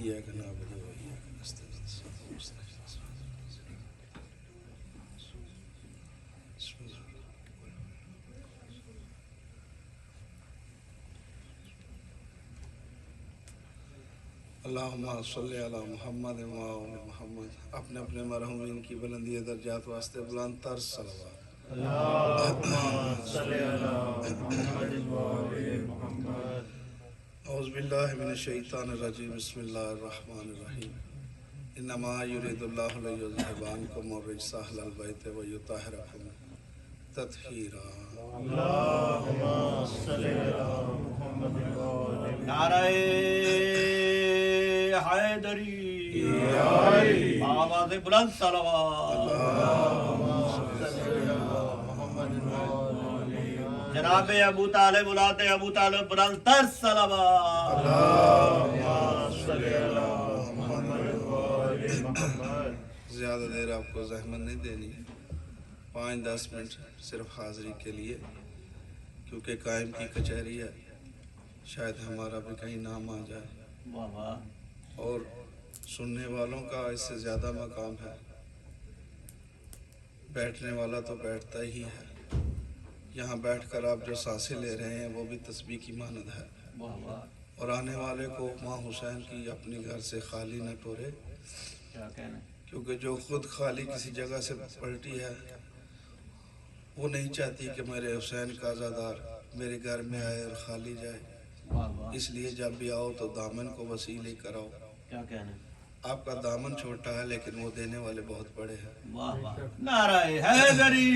إياك نعبد وإياك نستعين صراط المستقيم بسم الله اللہم صلی علی محمد و آل محمد. اپنے اپنے مرحومین کی بلندی درجات واسطے بلند تر صلوات. اللہم صلی علی محمد و آل محمد. اعوذ باللہ من الشیطان الرجیم. بسم اللہ الرحمن الرحیم. انما یرید اللہ لیذہب عنکم الرجس اہل البیت ویطہرکم تطہیرا. اللہم صلی علی محمد و آل محمد. نعرہ حیدری، آواز بلند صلوات. جناب ابو طالب اولاد ابو طالب بلند تر صلوات. زیادہ دیر آپ کو زحمت نہیں دینی، 5-10 منٹ صرف حاضری کے لیے، کیونکہ قائم کی کچہری ہے، شاید ہمارا بھی کہیں نام آ جائے. واہ واہ. اور سننے والوں کا اس سے زیادہ مقام ہے. بیٹھنے والا تو بیٹھتا ہی ہے، یہاں بیٹھ کر آپ جو سانسیں لے رہے ہیں وہ بھی تسبیح کی مانند ہے. واہ واہ. اور آنے والے کو ماں حسین کی اپنی گھر سے خالی نہ ٹورے، کیا کہنا. کیونکہ جو خود خالی کسی جگہ سے پلٹی ہے وہ نہیں چاہتی کہ میرے حسین کا عزادار میرے گھر میں آئے اور خالی جائے. واہ واہ. اس لیے جب بھی آؤ تو دامن کو وسیع لے کر آؤ. کیا کہنا. آپ کا دامن چھوٹا ہے لیکن وہ دینے والے بہت بڑے ہیں. واہ واہ. نعرہ حیدری.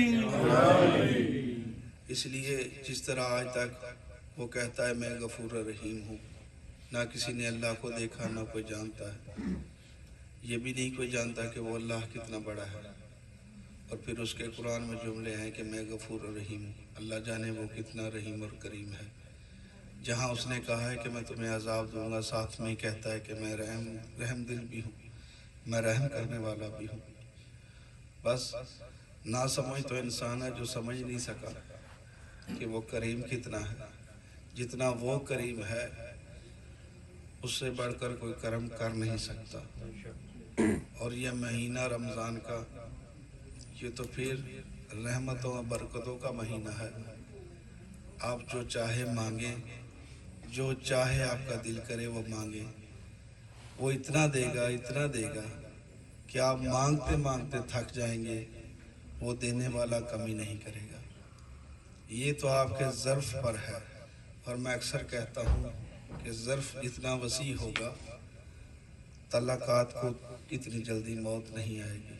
اس لیے جس طرح آج تک وہ کہتا ہے میں غفور رحیم ہوں، نہ کسی نے اللہ کو دیکھا نہ کوئی جانتا ہے، یہ بھی نہیں کوئی جانتا کہ وہ اللہ کتنا بڑا ہے. اور پھر اس کے قرآن میں جملے ہیں کہ میں غفور رحیم ہوں. اللہ جانے وہ کتنا رحیم اور کریم ہے. جہاں اس نے کہا ہے کہ میں تمہیں عذاب دوں گا، ساتھ میں ہی کہتا ہے کہ میں رحم دل بھی ہوں، میں رحم کرنے والا بھی ہوں. بس نہ سمجھ تو انسان ہے جو سمجھ نہیں سکا کہ وہ کریم کتنا ہے. جتنا وہ کریم ہے اس سے بڑھ کر کوئی کرم کر نہیں سکتا. اور یہ مہینہ رمضان کا، یہ تو پھر رحمتوں اور برکتوں کا مہینہ ہے. آپ جو چاہے مانگیں، جو چاہے آپ کا دل کرے وہ مانگیں، وہ اتنا دے گا کہ آپ مانگتے مانگتے تھک جائیں گے. وہ دینے والا کمی نہیں کرے گا. یہ تو آپ کے ظرف پر ہے. اور میں اکثر کہتا ہوں کہ ظرف جتنا وسیع ہوگا تعلقات کو اتنی جلدی موت نہیں آئے گی.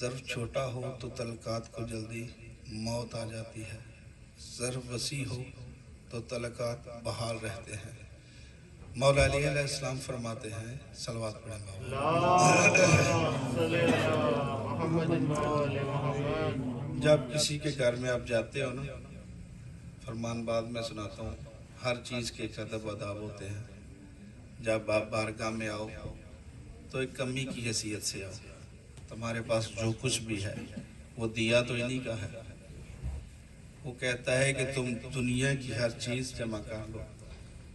ظرف چھوٹا ہو تو تعلقات کو جلدی موت آ جاتی ہے. ظرف وسیع ہو تو تعلقات بحال رہتے ہیں. مولا علی علیہ السلام فرماتے ہیں، صلوات پڑھیں جب کسی کے گھر میں آپ جاتے ہو نا، فرمان بعد میں سناتا ہوں، ہر چیز کے ایک ادب آداب ہوتے ہیں. جب آپ بارگاہ میں آؤ تو ایک کمی کی حیثیت سے آؤ. تمہارے پاس جو کچھ بھی ہے وہ دیا تو انہی کا ہے. وہ کہتا ہے کہ تم دنیا کی ہر چیز جمع کر لو،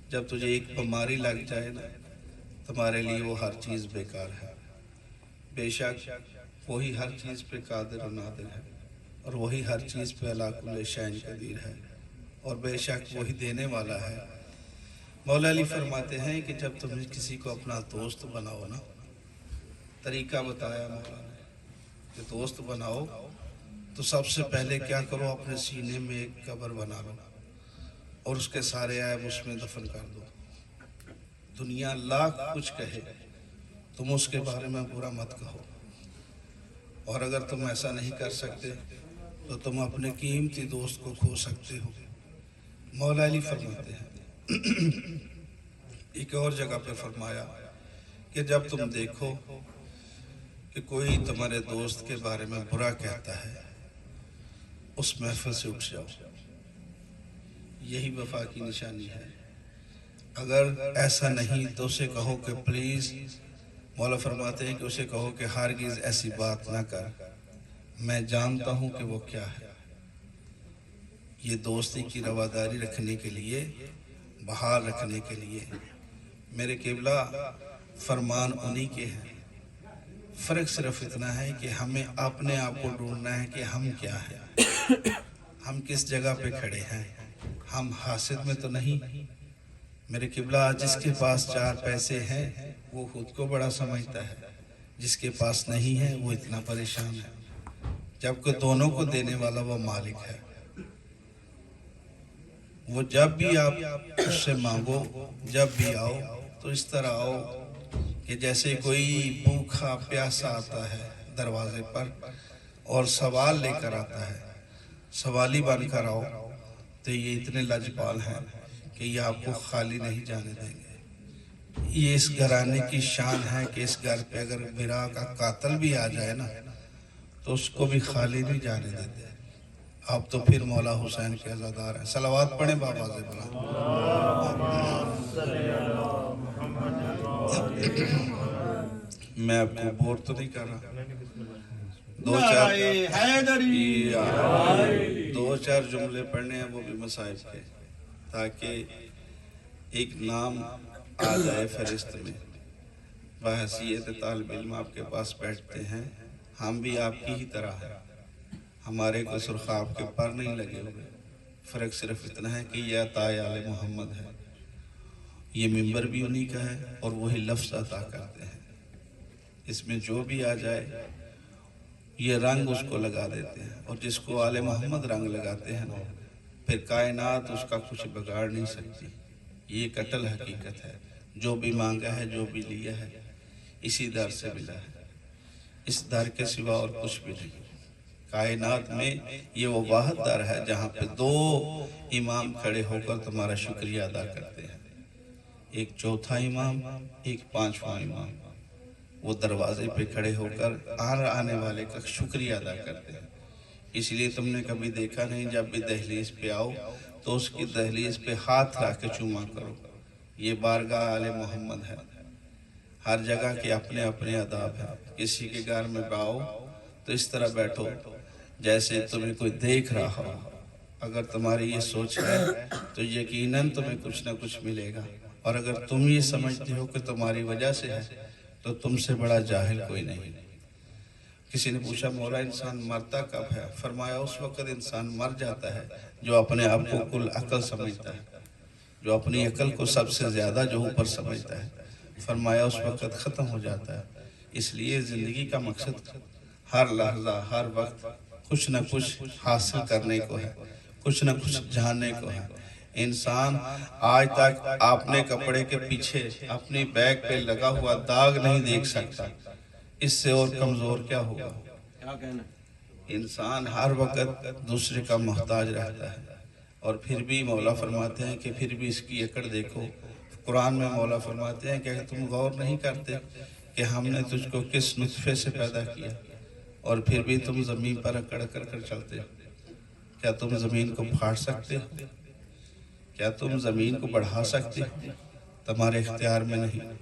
جب تجھے ایک بیماری لگ جائے نا تمہارے لیے وہ ہر چیز بیکار ہے. بے شک وہی ہر چیز پہ قادر و نادر ہے، اور وہی ہر چیز پہ علی کل شیء قدیر ہے، اور بے شک وہی دینے والا ہے. مولا علی فرماتے ہیں کہ جب تم کسی کو اپنا دوست بناؤ نا، طریقہ بتایا مولا نے کہ دوست بناؤ تو سب سے پہلے کیا کرو، اپنے سینے میں ایک قبر بنا لو اور اس کے سارے عیب اس میں دفن کر دو. دنیا لاکھ کچھ کہے تم اس کے بارے میں برا مت کہو. اور اگر تم ایسا نہیں کر سکتے تو تم اپنے قیمتی دوست کو کھو سکتے ہو. مولا علی فرماتے ہیں ایک اور جگہ پہ فرمایا کہ جب تم دیکھو کہ کوئی تمہارے دوست کے بارے میں برا کہتا ہے اس محفل سے اٹھ جاؤ. یہی وفا کی نشانی ہے. اگر ایسا نہیں تو اسے کہو کہ پلیز، مولا فرماتے ہیں کہ اسے کہو کہ ہرگز ایسی بات نہ کر، میں جانتا ہوں کہ وہ کیا ہے. یہ دوستی کی رواداری رکھنے کے لیے، بحال رکھنے کے لیے میرے قبلہ فرمان انہی کے ہیں. فرق صرف اتنا ہے کہ ہمیں اپنے آپ کو ڈھونڈنا ہے کہ ہم کیا ہیں، ہم کس جگہ پہ کھڑے ہیں. ہم حاسد میں تو نہیں. میرے قبلہ جس کے پاس 4 پیسے ہیں وہ خود کو بڑا سمجھتا ہے، جس کے پاس نہیں ہے وہ اتنا پریشان ہے، جبکہ دونوں کو دینے والا وہ مالک ہے. وہ جب بھی آپ اس سے مانگو، جب بھی آؤ تو اس طرح آؤ کہ جیسے کوئی بھوکا پیاسا آتا ہے دروازے پر اور سوال لے کر آتا ہے، سوالی بن کر آؤ. تو یہ اتنے لاجوال ہیں کہ یہ آپ کو خالی نہیں جانے دیں گے. یہ اس گھرانے کی شان ہے کہ اس گھر پہ اگر برا کا قاتل بھی آ جائے نا تو اس کو بھی خالی نہیں جانے دیتے. آپ تو پھر مولا حسین کے عزادار ہیں. صلوات پڑھیں بابا سے بلا. میں آپ کو بور تو نہیں کر رہا. دو چار جملے پڑھنے ہیں وہ بھی مصائب کے، تاکہ ایک نام آ جائے فہرست میں. بحیثیت طالب علم آپ کے پاس بیٹھتے ہیں، ہم بھی آپ کی ہی طرح ہیں. ہمارے کو سرخاب کے پر نہیں لگے ہوئے. فرق صرف اتنا ہے کہ یہ عطا آل محمد ہے. یہ ممبر بھی انہی کا ہے اور وہی لفظ عطا کرتے ہیں. اس میں جو بھی آ جائے یہ رنگ اس کو لگا دیتے ہیں، اور جس کو آل محمد رنگ لگاتے ہیں نا پھر کائنات اس کا کچھ بگاڑ نہیں سکتی. یہ قتل حقیقت ہے. جو بھی مانگا ہے، جو بھی لیا ہے، اسی در سے ملا ہے. اس در کے سوا اور کچھ بھی نہیں. کائنات میں یہ وہ واحد در ہے جہاں پہ 2 امام کھڑے ہو کر تمہارا شکریہ ادا کرتے ہیں. ایک چوتھا امام، ایک 5واں امام. وہ دروازے پہ کھڑے ہو کر آنے والے کا شکریہ ادا کرتے ہیں. اس لیے تم نے کبھی دیکھا نہیں جب بھی دہلیز پہ آؤ تو اس کی دہلیز پہ ہاتھ رکھ کے چوما کرو. یہ بارگاہ آل محمد ہے. ہر جگہ کے اپنے اپنے آداب ہیں. کسی کے گھر میں آؤ تو اس طرح بیٹھو جیسے تمہیں کوئی دیکھ رہا ہو. اگر تمہاری یہ سوچ ہے تو یقیناً تمہیں کچھ نہ کچھ ملے گا، اور اگر تم یہ سمجھتے ہو کہ تمہاری وجہ سے ہے تو تم سے بڑا جاہل کوئی نہیں. کسی نے پوچھا مولا انسان مرتا کب ہے؟ فرمایا اس وقت انسان مر جاتا ہے جو اپنے آپ کو کل عقل سمجھتا ہے، جو اپنی عقل کو سب سے زیادہ جو اوپر سمجھتا ہے. فرمایا اس وقت ختم ہو جاتا ہے. اس لیے زندگی کا مقصد ہر لحظہ ہر وقت کچھ نہ کچھ حاصل کرنے کو ہے، کچھ نہ کچھ جاننے کو ہے. انسان آج تک اپنے کپڑے کے پیچھے اپنی بیگ پہ لگا ہوا داغ نہیں دیکھ سکتا. اس سے اور کمزور کیا ہوگا؟ انسان ہر وقت دوسرے کا محتاج رہتا ہے. اور پھر بھی مولا فرماتے ہیں کہ پھر بھی اس کی اکڑ دیکھو. قرآن میں مولا فرماتے ہیں کہ تم غور نہیں کرتے کہ ہم نے تجھ کو کس نطفے سے پیدا کیا اور پھر بھی تم زمین پر اکڑ کر چلتے ہو. کیا تم زمین کو پھاڑ سکتے ہو؟ کیا تم زمین کو بڑھا سکتے ہو؟ تمہارے اختیار میں نہیں.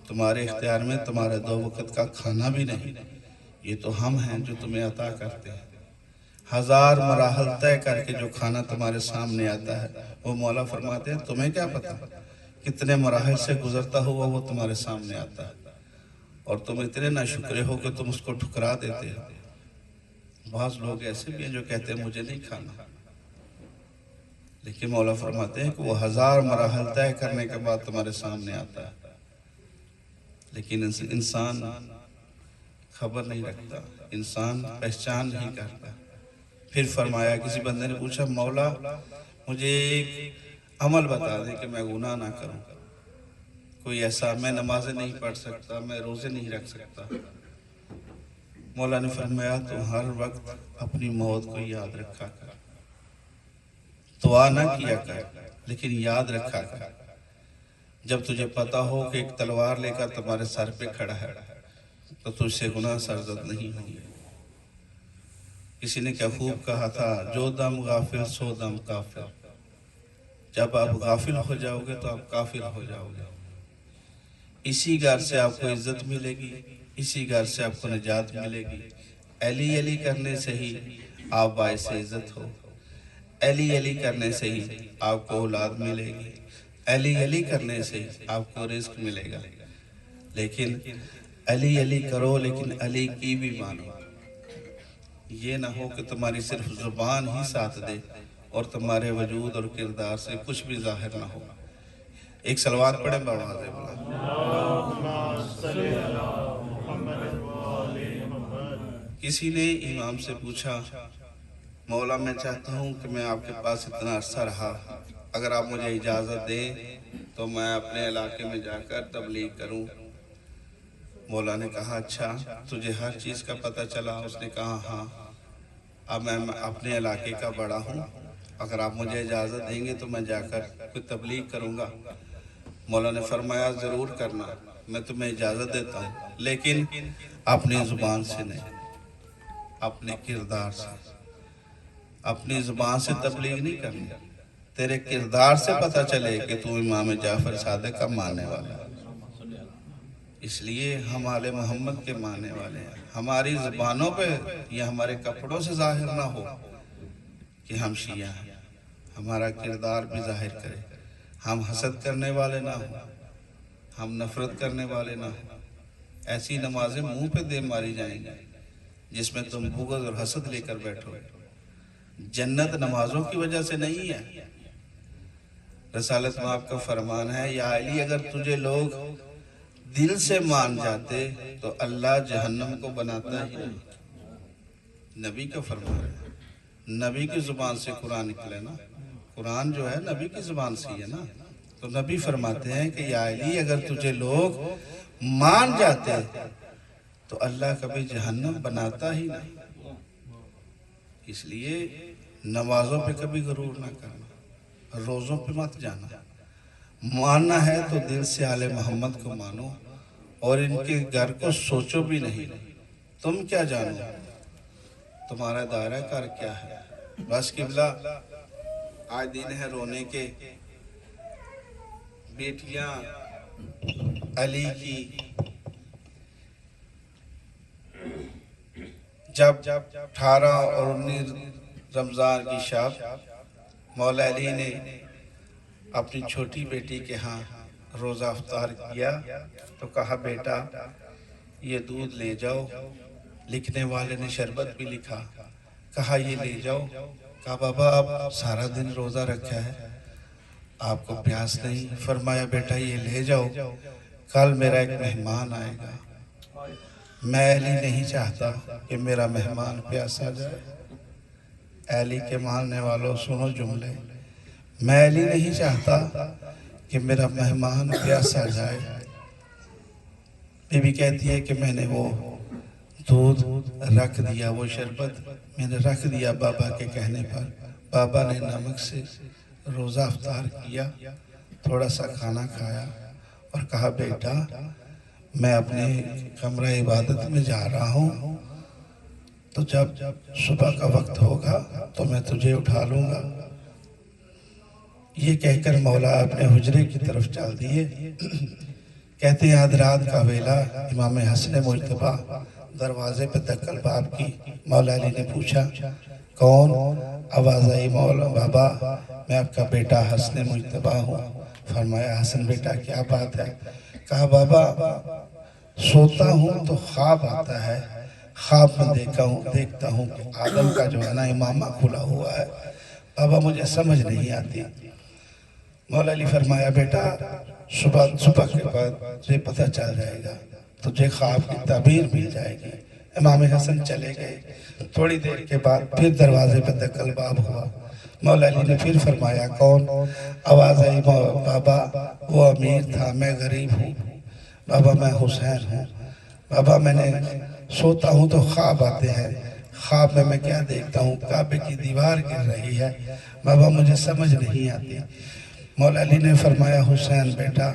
تمہارے اختیار میں تمہارے 2 وقت کا کھانا بھی نہیں. یہ تو ہم ہیں جو تمہیں عطا کرتے ہیں. 1000 مراحل طے کر کے جو کھانا تمہارے سامنے آتا ہے وہ مولا فرماتے ہیں تمہیں کیا پتا کتنے مراحل سے گزرتا ہوا وہ تمہارے سامنے آتا ہے، اور تم اتنے ناشکرے ہو کہ تم اس کو ٹھکرا دیتے ہو. بعض لوگ ایسے بھی ہیں جو کہتے ہیں مجھے نہیں کھانا، لیکن مولا فرماتے ہیں کہ وہ 1000 مراحل طے کرنے کے بعد تمہارے سامنے آتا ہے. لیکن انسان خبر نہیں رکھتا، انسان پہچان نہیں کرتا. پھر فرمایا کسی بندے نے پوچھا مولا مجھے ایک عمل بتا دیں کہ میں گناہ نہ کروں. کوئی ایسا، میں نمازیں نہیں پڑھ سکتا، میں روزے نہیں رکھ سکتا. مولا نے فرمایا تو ہر وقت اپنی موت کو یاد رکھا کر. دعا نہ کیا کر لیکن یاد رکھا کر. جب تجھے پتا ہو کہ ایک تلوار لے کر تمہارے سر پہ کھڑا ہے تو تجھ سے گناہ سرزد نہیں ہوں گے. کسی نے کیا خوب کہا تھا، جو دم غافل سو دم کافر. جب آپ غافل ہو جاؤ گے تو آپ کافر ہو جاؤ گے. اسی گھر سے آپ کو عزت ملے گی، اسی گھر سے آپ کو نجات ملے گی. علی علی کرنے سے ہی آپ باعث عزت ہو. علی علی کرنے سے ہی آپ کو اولاد ملے گی. علی علی کرنے سے آپ کو رزق ملے گا، لیکن علی علی کرو لیکن علی کی بھی مانو۔ یہ نہ ہو کہ تمہاری صرف زبان ہی ساتھ دے اور تمہارے وجود اور کردار سے کچھ بھی ظاہر نہ ہو۔ ایک صلوات پڑھیں بآواز بلند۔ اللہم صلی علی محمد وآل محمد۔ کسی نے امام سے پوچھا، مولا میں چاہتا ہوں کہ میں آپ کے پاس اتنا عرصہ رہا، اگر آپ مجھے اجازت دیں تو میں اپنے علاقے میں جا کر تبلیغ کروں۔ مولا نے کہا اچھا، تجھے ہر چیز کا پتہ چلا؟ اس نے کہا ہاں، اب میں اپنے علاقے کا بڑا ہوں، اگر آپ مجھے اجازت دیں گے تو میں جا کر کوئی تبلیغ کروں گا۔ مولا نے فرمایا ضرور کرنا، میں تمہیں اجازت دیتا ہوں، لیکن اپنی زبان سے نہیں، اپنے کردار سے۔ اپنی زبان سے تبلیغ نہیں کرنی، تیرے کردار سے پتہ چلے کہ تو امام جعفر صادق کا ماننے والا ہے۔ اس لیے ہم آل محمد کے ماننے والے ہیں۔ ہماری زبانوں پہ یا ہمارے کپڑوں سے ظاہر نہ ہو کہ ہم شیعہ ہیں، ہمارا کردار بھی ظاہر کرے۔ ہم حسد کرنے والے نہ ہوں، ہم نفرت کرنے والے نہ ہوں۔ ایسی نمازیں منہ پہ دے ماری جائیں گی جس میں تم بغض اور حسد لے کر بیٹھو۔ جنت نمازوں کی وجہ سے نہیں ہے۔ رسالت مآب کا فرمان ہے، یا علی اگر تجھے لوگ دل سے مان جاتے تو اللہ جہنم کو بناتا ہی نہیں۔ نبی کا فرمان ہے، نبی کی زبان سے قرآن نکلے نا، قرآن جو ہے نبی کی زبان سے ہی ہے نا، تو نبی فرماتے ہیں کہ یا علی اگر تجھے لوگ مان جاتے تو اللہ کبھی جہنم بناتا ہی نہیں۔ اس لیے نمازوں پہ کبھی غرور نہ کرنا، روزوں پہ مت جانا۔ ماننا ہے تو دل سے آل محمد کو مانو، اور ان کے گھر کو سوچو بھی نہیں۔ تم کیا جانو، تمہارا دائرہ کار کیا ہے؟ بس قبلہ آج دن ہے رونے کے، بیٹیاں علی کی جب 18 اور 19 رمضان کی شب مولا علی نے اپنی چھوٹی بیٹی کے ہاں روزہ افطار کیا تو کہا بیٹا یہ دودھ لے جاؤ۔ لکھنے والے نے شربت بھی لکھا، کہا یہ لے جاؤ۔ کہا بابا آپ سارا دن روزہ رکھا ہے، آپ کو پیاس نہیں؟ فرمایا بیٹا یہ لے جاؤ، کل میرا ایک مہمان آئے گا، میں علی نہیں چاہتا کہ میرا مہمان پیاسا جائے۔ علی کے ماننے والوں سنو جملے، میں علی نہیں چاہتا کہ میرا مہمان پیاسا جائے۔ بی بی کہتی ہے کہ میں نے وہ دودھ رکھ دیا، وہ شربت میں نے رکھ دیا بابا کے کہنے پر۔ بابا نے نمک سے روزہ افطار کیا، تھوڑا سا کھانا کھایا اور کہا بیٹا میں اپنے کمرہ عبادت میں جا رہا ہوں، تو جب صبح کا وقت ہوگا تو میں تجھے اٹھا لوں گا۔ یہ کہہ کر مولا اپنے حجرے کی طرف چل دیے۔ کہتے ہیں آدھ رات کا ویلا، امام حسن مجتبیٰ دروازے پہ دکل باب کی۔ مولا علی نے پوچھا کون؟ آواز آئی مولا بابا میں آپ کا بیٹا حسن مجتبیٰ ہوں۔ فرمایا حسن بیٹا کیا بات ہے؟ کہا بابا سوتا ہوں تو خواب آتا ہے، خواب میں دیکھتا ہوں کہ آدم کا جو ہے نا امامہ کھلا ہوا ہے، بابا مجھے سمجھ نہیں آتی۔ مولا علی فرمایا بیٹا صبح کے بعد تجھے پتہ چل جائے گا، تجھے خواب کی تعبیر مل جائے گی۔ امام حسن چلے گئے، تھوڑی دیر کے بعد پھر دروازے پہ دکل باب ہوا۔ مولا علی نے پھر فرمایا کون؟ آواز آئی بابا وہ امیر تھا، میں غریب ہوں، بابا میں حسین ہوں، بابا میں نے سوتا ہوں تو خواب آتے ہیں، خواب میں کیا دیکھتا ہوں کعبے کی دیوار گر رہی ہے، بابا مجھے سمجھ نہیں آتی۔ مولا علی نے فرمایا حسین بیٹا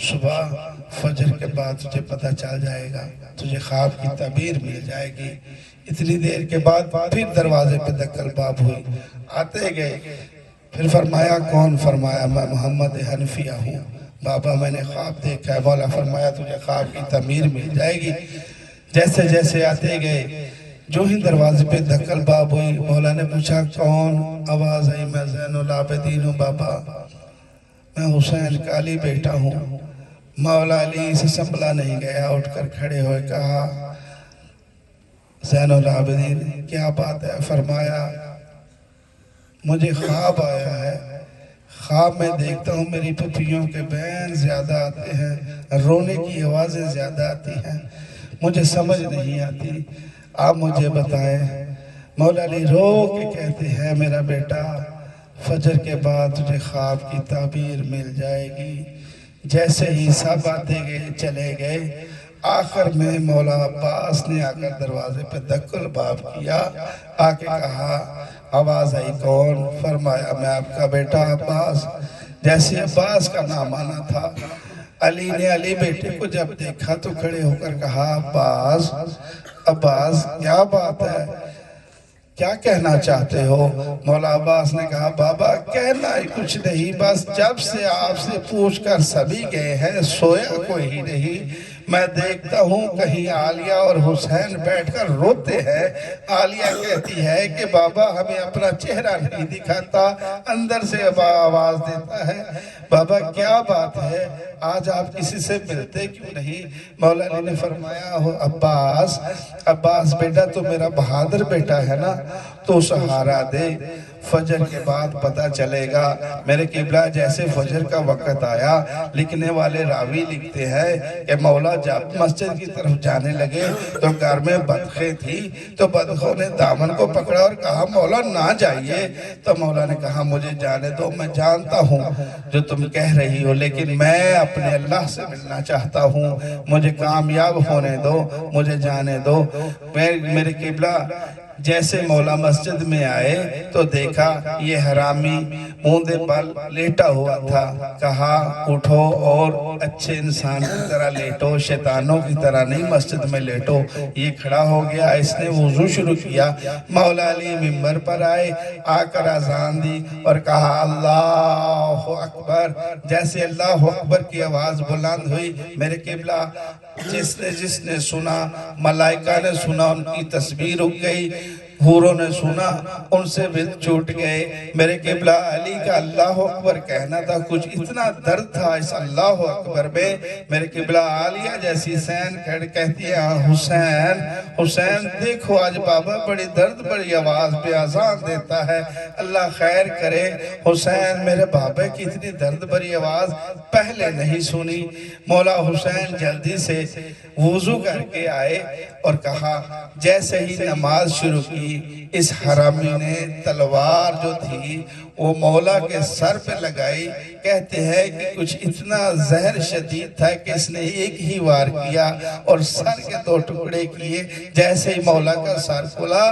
صبح فجر کے بعد تجھے پتہ چل جائے گا، تجھے خواب کی تعبیر مل جائے گی۔ اتنی دیر کے بعد پھر دروازے پہ دکل باب ہوئی، آتے گئے، پھر فرمایا کون؟ فرمایا میں محمد حنفیہ ہوں، بابا میں نے خواب دیکھا ہے۔ مولا فرمایا تجھے خواب کی تعبیر مل جائے گی۔ جیسے جیسے آتے گئے، جو ہی دروازے پہ دکل باب ہوئی، مولا نے پوچھا کون؟ آواز آئی میں زین العابدین ہوں بابا، میں حسین کا علی بیٹا ہوں۔ مولا علی سے سنبھلا نہیں گیا، اٹھ کر کھڑے ہوئے کہا زین العابدین کیا بات ہے؟ فرمایا مجھے خواب آیا ہے، خواب میں دیکھتا ہوں میری پھپھیوں کے بین زیادہ آتے ہیں، رونے کی آوازیں زیادہ آتی ہیں، مجھے سمجھ نہیں آتی، آپ مجھے بتائیں۔ مولا علی رو کے کہتے ہیں میرا بیٹا فجر کے بعد تجھے خواب کی تعبیر مل جائے گی۔ جیسے ہی سب آتے گئے چلے گئے، آخر میں مولا عباس نے آ کر دروازے پہ دق الباب کیا، آ کے کہا آواز آئی کون؟ فرمایا میں آپ کا بیٹا عباس۔ جیسے عباس کا نام آنا تھا، علی نے علی بیٹے کو جب دیکھا تو کھڑے ہو کر کہا عباس عباس کیا بات ہے، کیا کہنا چاہتے ہو؟ مولا عباس نے کہا بابا کہنا ہی کچھ نہیں، بس جب سے آپ سے پوچھ کر سبھی گئے ہیں سویا کوئی ہی نہیں، میں دیکھتا ہوں کہیں عالیہ اور حسین بیٹھ کر روتے ہیں، عالیہ کہتی ہے کہ بابا ہمیں اپنا چہرہ نہیں دکھاتا، اندر سے آواز دیتا ہے بابا کیا بات ہے، آج آپ کسی سے ملتے کیوں نہیں؟ مولا علی نے فرمایا عباس عباس بیٹا تو میرا بہادر بیٹا ہے نا، تو سہارا دے، فجر کے بعد پتہ چلے گا۔ میرے قبلہ جیسے فجر کا وقت آیا، لکھنے والے راوی لکھتے ہیں کہ مولا جب مسجد کی طرف جانے لگے تو گھر میں بدخیں تھی، تو بدخوں نے دامن کو پکڑا اور کہا مولا نہ جائیے، تو مولا نے کہا مجھے جانے دو، میں جانتا ہوں جو تم کہہ رہی ہو، لیکن میں اپنے اللہ سے ملنا چاہتا ہوں، مجھے کامیاب ہونے دو، مجھے جانے دو۔ میرے قبلہ جیسے مولا مسجد میں آئے تو دیکھا یہ حرامی موندے پر لیٹا ہوا تھا، کہا اٹھو اور اچھے انسان کی طرح لیٹو، شیطانوں کی طرح نہیں مسجد میں لیٹو۔ یہ کھڑا ہو گیا، اس نے وضو شروع کیا، مولا علی ممبر پر آئے، آ کر اذان دی اور کہا اللہ اکبر۔ جیسے اللہ اکبر کی آواز بلند ہوئی، میرے قبلہ جس نے سنا، ملائکہ نے سنا، ان کی تسبیح رک گئی، حوروں نے سنا، ان سے بھی چھوٹ گئے۔ میرے قبلہ علی کا اللہ اکبر کہنا تھا، کچھ اتنا درد تھا اس اللہ اکبر میں۔ میرے قبلہ عالیہ جیسی سین کہتی ہے حسین حسین دیکھو آج بابا بڑی درد بڑی آواز پہ اذان دیتا ہے، اللہ خیر کرے۔ حسین میرے بابا کی اتنی درد بڑی آواز پہلے نہیں سنی۔ مولا حسین جلدی سے وضو کر کے آئے اور کہا جیسے ہی نماز شروع کی، اس حرامی نے تلوار جو تھی وہ مولا کے سر پہ لگائی، کہتے ہیں کہ کچھ اتنا زہر شدید تھا کہ اس نے ایک ہی وار کیا اور سر کے 2 ٹکڑے کیے۔ جیسے ہی مولا کا سر کھلا،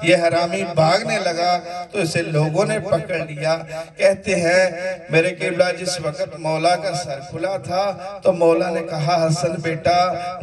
یہ حرامی بھاگنے لگا تو اسے لوگوں نے پکڑ لیا۔ کہتے ہیں میرے قبلہ جس وقت مولا کا سر کھلا تھا تو مولا نے کہا حسن بیٹا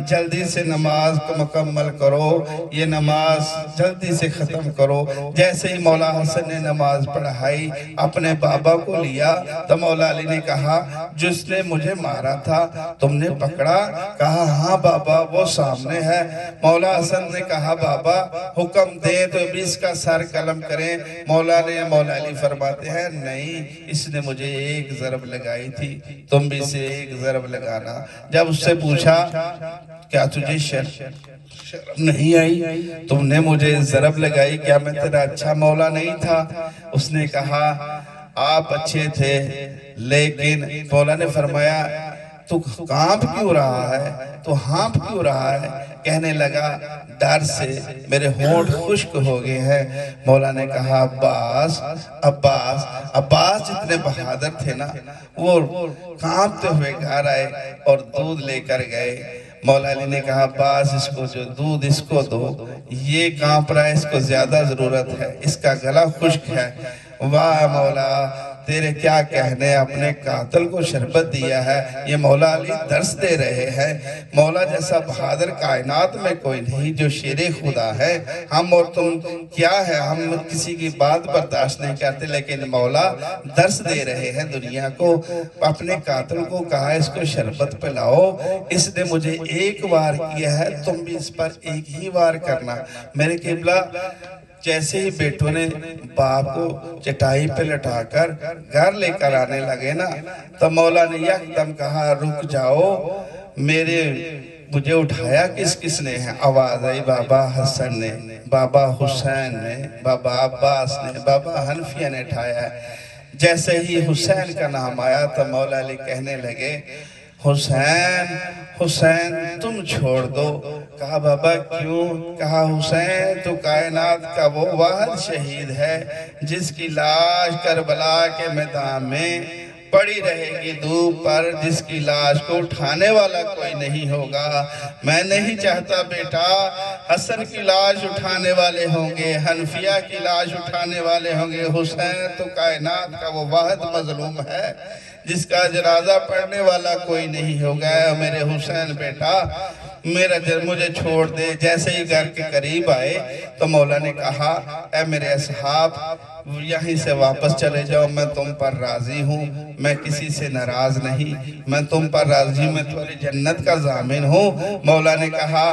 جلدی سے نماز کو مکمل کرو، یہ نماز جلدی سے ختم کرو۔ جیسے ہی مولا حسن نے نماز پڑھائی، اپنے بابا کو لیا تو مولا علی نے کہا جس نے مجھے مارا تھا تم نے پکڑا؟ کہا ہاں بابا وہ سامنے ہے۔ مولا حسن نے کہا بابا حکم دے تو ابلیس کا سر قلم کریں۔ مولا علی فرماتے ہیں نہیں، اس نے مجھے ایک ضرب لگائی تھی، تم بھی اسے ایک ضرب لگانا۔ جب اس سے پوچھا کیا تجھے شرم نہیں آئی؟ تم نے مجھے ضرب لگائی، کیا میں تیرا اچھا مولا نہیں تھا؟ اس نے کہا آپ اچھے تھے، لیکن مولا نے فرمایا تو کانپ کیوں رہا ہے، تو ہانپ کیوں رہا ہے؟ کہنے لگا ڈر سے میرے ہونٹ خشک ہو گئے ہیں۔ مولا نے کہا عباس جتنے بہادر تھے نا، وہ کانپتے ہوئے گھر آئے اور دودھ لے کر گئے۔ مولا علی نے کہا عباس اس کو جو دودھ اس کو دو، یہ کانپ رہا ہے، اس کو زیادہ ضرورت ہے، اس کا گلا خشک ہے۔ واہ مولا تیرے کیا کہنے، اپنے قاتل کو شربت دیا ہے۔ یہ مولا علی درس دے رہے ہیں۔ مولا جیسا بہادر کائنات میں کوئی نہیں جو شیر خدا ہے۔ ہم اور تم کیا ہے، ہم کسی کی بات برداشت نہیں کرتے، لیکن مولا درس دے رہے ہیں دنیا کو۔ اپنے قاتل کو کہا اس کو شربت پلاؤ، اس نے مجھے ایک وار کیا ہے، تم بھی اس پر ایک ہی وار کرنا۔ میرے قبلہ جیسے ہی بیٹوں نے باپ کو چٹائی پہ لٹا کر گھر لے کر آنے لگے نا، تو مولا نے یکدم کہا رک جاؤ، مجھے اٹھایا کس نے ہے؟ آواز آئی بابا حسن نے، بابا حسین نے، بابا عباس نے، بابا حنفیہ نے اٹھایا ہے۔ جیسے ہی حسین کا نام آیا تو مولا علی کہنے لگے حسین حسین تم چھوڑ دو۔ کہا بابا کیوں؟ کہا حسین تو کائنات کا وہ واحد شہید ہے جس کی لاش کربلا کے میدان میں پڑی رہے گی دھوپ پر، جس کی لاش کو اٹھانے والا کوئی نہیں ہوگا۔ میں نہیں چاہتا بیٹا حسن کی لاش اٹھانے والے ہوں گے، حنفیہ کی لاش اٹھانے والے ہوں گے، حسین تو کائنات کا وہ واحد مظلوم ہے جس کا جنازہ پڑھنے والا کوئی نہیں ہوگا۔ میرے حسین بیٹا مجھے چھوڑ دے۔ جیسے ہی گھر کے قریب آئے تو مولا نے کہا اے میرے اصحاب یہیں سے واپس چلے جاؤ، میں تم پر راضی ہوں، میں کسی سے ناراض نہیں، میں تم پر راضی ہوں، میں تمہاری جنت کا ضامن ہوں۔ مولا نے کہا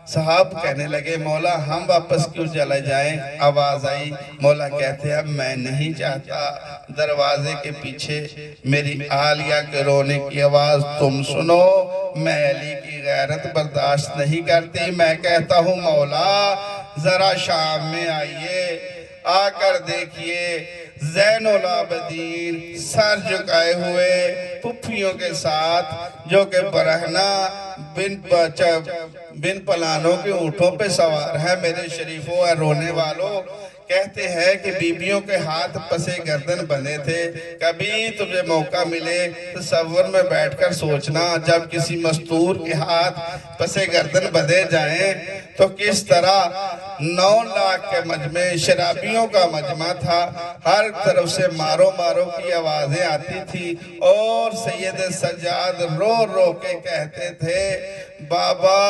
صحاب کہنے لگے مولا ہم واپس کیوں چلے جائیں؟ آواز آئی، مولا کہتے ہیں میں نہیں چاہتا دروازے کے پیچھے میری عالیہ کے رونے کی آواز تم سنو، میں علی کی غیرت برداشت نہیں کرتی۔ میں کہتا ہوں مولا ذرا شام میں آئیے، آ کر دیکھیے زین العابدین سر جھکائے ہوئے پھپھیوں کے ساتھ، جو کہ برہنہ بن پلانوں کے اونٹوں پہ سوار ہے۔ میرے شریفوں اور رونے والوں کہتے ہیں کہ بیبیوں کے ہاتھ پسے گردن بندھے تھے۔ کبھی تمہیں موقع ملے تصور میں بیٹھ کر سوچنا جب کسی مستور کے ہاتھ پسے گردن بندھے جائیں تو کس طرح 9 لاکھ کے مجمع شرابیوں کا مجمع تھا، ہر طرف سے مارو مارو کی آوازیں آتی تھی اور سید سجاد رو رو کے کہتے تھے بابا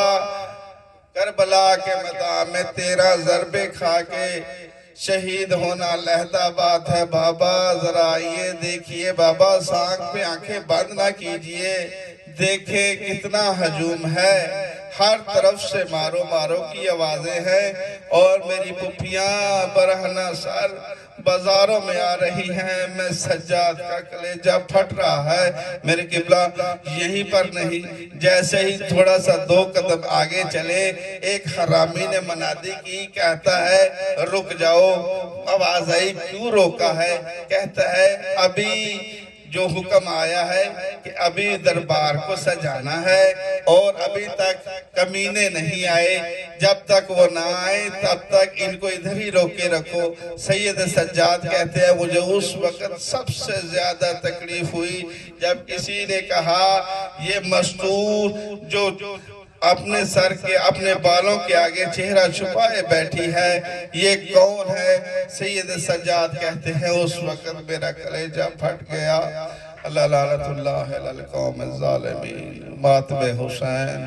کربلا کے میدان میں 13 ضربے کھا کے شہید ہونا لہدہ بات ہے۔ بابا ذرا آئیے دیکھیے، بابا سانکھ پہ آنکھیں بند نہ کیجئے، دیکھیں کتنا ہجوم ہے، ہر طرف سے مارو مارو کی آوازیں ہیں اور میری پھپھیاں برہنہ سر بازاروں میں آ رہی ہیں، میں سجاد کا کلیجہ پھٹ رہا ہے۔ میرے قبلہ یہیں پر نہیں، جیسے ہی تھوڑا سا 2 قدم آگے چلے ایک حرامی نے منادی کی، کہتا ہے رک جاؤ۔ آواز آئی کیوں روکا ہے؟ کہتا ہے ابھی جو حکم آیا ہے کہ ابھی دربار کو سجانا ہے اور ابھی تک کمینے نہیں آئے، جب تک وہ نہ آئے تب تک ان کو ادھر ہی روکے رکھو۔ سید سجاد کہتے ہیں مجھے اس وقت سب سے زیادہ تکلیف ہوئی جب کسی نے کہا یہ مستور جو اپنے سر کے اپنے بالوں کے آگے چہرہ چھپائے بیٹھی ہے یہ کون ہے؟ سید سجاد کہتے ہیں اس وقت میرا کلیجہ پھٹ گیا۔ اللہ لعنت اللہ علی القوم الظالمین، ماتم حسین۔